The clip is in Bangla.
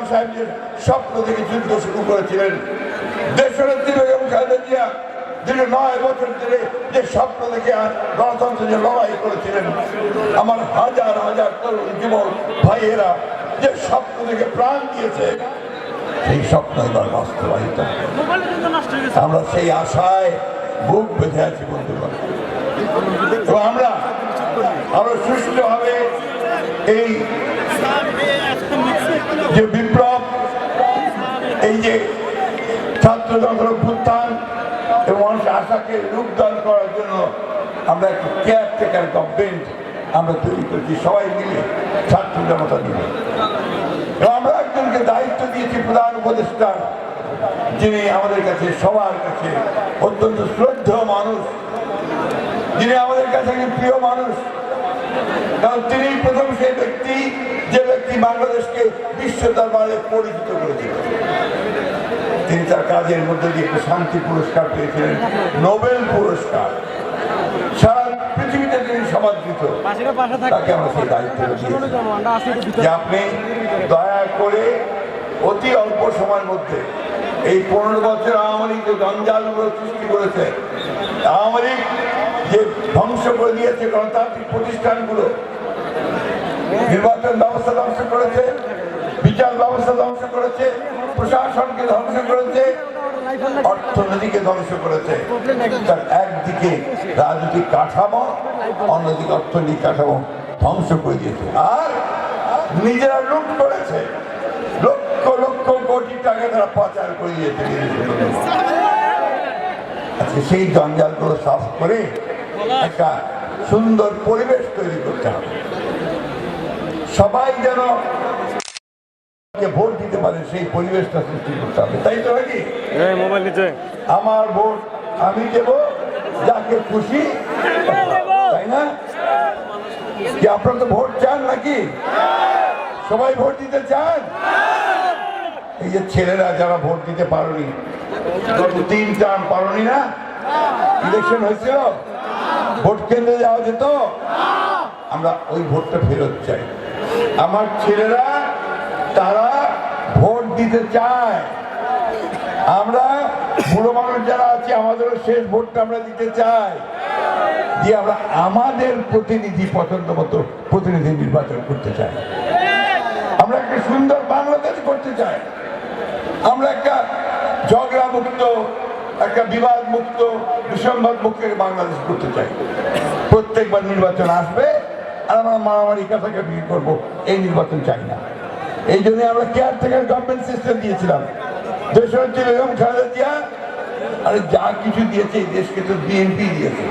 সাহেবের স্বপ্ন থেকে যুদ্ধ শুরু করেছিলেন। দেশনেত্রী বেগম খালেদা জিয়া দীর্ঘ 9 বছর ধরে যে স্বপ্ন দেখে গণতন্ত্রের যে লড়াই করেছিলেন, আমার হাজার হাজার তরুণ যুবক ভাইয়েরা যে স্বপ্ন দেখে প্রাণ দিয়েছে, সেই স্বপ্ন এবার বাস্তবায়িত। আমরা সেই আশায় বুক বেঁধে আছি বন্ধুগণ। তো আমরা সুষ্ঠুভাবে এই যে বিপ্লব, এই যে ছাত্র জনতার অভ্যুত্থান এবং মানুষের আশাকে রূপদান করার জন্য আমরা একটি কেয়ারটেকার গভর্নমেন্ট আমরা তৈরি করছি, সবাই মিলে, ছাত্র জনতা মিলে। এবং আমরা একজনকে দায়িত্ব দিয়েছি প্রধান উপদেষ্টা, যিনি আমাদের কাছে সবার কাছে অত্যন্ত শ্রদ্ধেয় মানুষ, যিনি আমাদের কাছে একজন প্রিয় মানুষ। কারণ তিনি প্রথম সেই ব্যক্তি, যে ব্যক্তি বাংলাদেশকে বিশ্ব দরবারে পরিচিত করেছিলেন। তিনি তার কাজের মধ্যে দিয়ে একটা শান্তি পুরস্কার পেয়েছিলেন, নোবেল পুরস্কার। সারা পৃথিবীতে তিনি সমাদৃত। তাকে আমরা সেই দায়িত্ব দিয়েছি যে আপনি দয়া করে অতি অল্প সময়ের মধ্যে এই 15 বছর আওয়ামী লীগ যে জঞ্জালগুলো সৃষ্টি করেছে, আওয়ামী লীগ যে ধ্বংস করে দিয়েছে গণতান্ত্রিক প্রতিষ্ঠানগুলো, নির্বাচন ব্যবস্থা ধ্বংস করেছে, বিচার ব্যবস্থা ধ্বংস করেছে, প্রশাসনকে ধ্বংস করেছে, অর্থনীতিকে ধ্বংস করেছে। তার একদিকে রাজনৈতিক কাঠামো, অন্যদিকে অর্থনৈতিক কাঠামো ধ্বংস করে দিয়েছে। আর নিজেরা লুট করেছে, লক্ষ লক্ষ কোটি টাকা তারা পাচার করে দিয়েছে। আজকে সেই জঞ্জালগুলো সাফ করে একটা সুন্দর পরিবেশ তৈরি করতে হবে। সবাই যেন ভোট দিতে পারে, সেই পরিবেশটা সৃষ্টি করতে হবে। তাই তো নাকি? আমার ভোট আমি দেব যাকে খুশি, তাই না? কি আপনারা তো ভোট চান নাকি? সবাই ভোট দিতে চান? এই যে ছেলেরা যারা ভোট দিতে পারোনি, গত 3 টার্ম পারোনি না, ইলেকশন হয়েছিল, ভোট কেন্দ্রে যাওয়া যেত, আমরা ওই ভোটটা ফেরত চাই। আমার ছেলেরা তারা ভোট দিতে চায়। আমরা বুড়ো মানুষ যারা আছি, আমাদেরও শেষ ভোটটা আমরা দিতে চাই, দিয়ে আমরা আমাদের প্রতিনিধি, পছন্দ মতো প্রতিনিধি নির্বাচন করতে চাই। আমরা একটা সুন্দর বাংলাদেশ করতে চাই। আমরা একটা ঝগড়া মুক্ত, একটা বিবাদ মুক্ত, বিসম্বাদ মুক্ত বাংলাদেশ করতে চাই। প্রত্যেকবার নির্বাচন আসবে আর আমরা মারামারি কাছাকাছি করবো, এই নির্বাচন চাই না। এই জন্য আমরা কেয়ারটেকার গভর্নমেন্ট সিস্টেম দিয়েছিলাম। দেশনেত্রী বেগম খালেদা জিয়া আর যা কিছু দিয়েছে এই দেশকে তো বিএনপি দিয়েছে।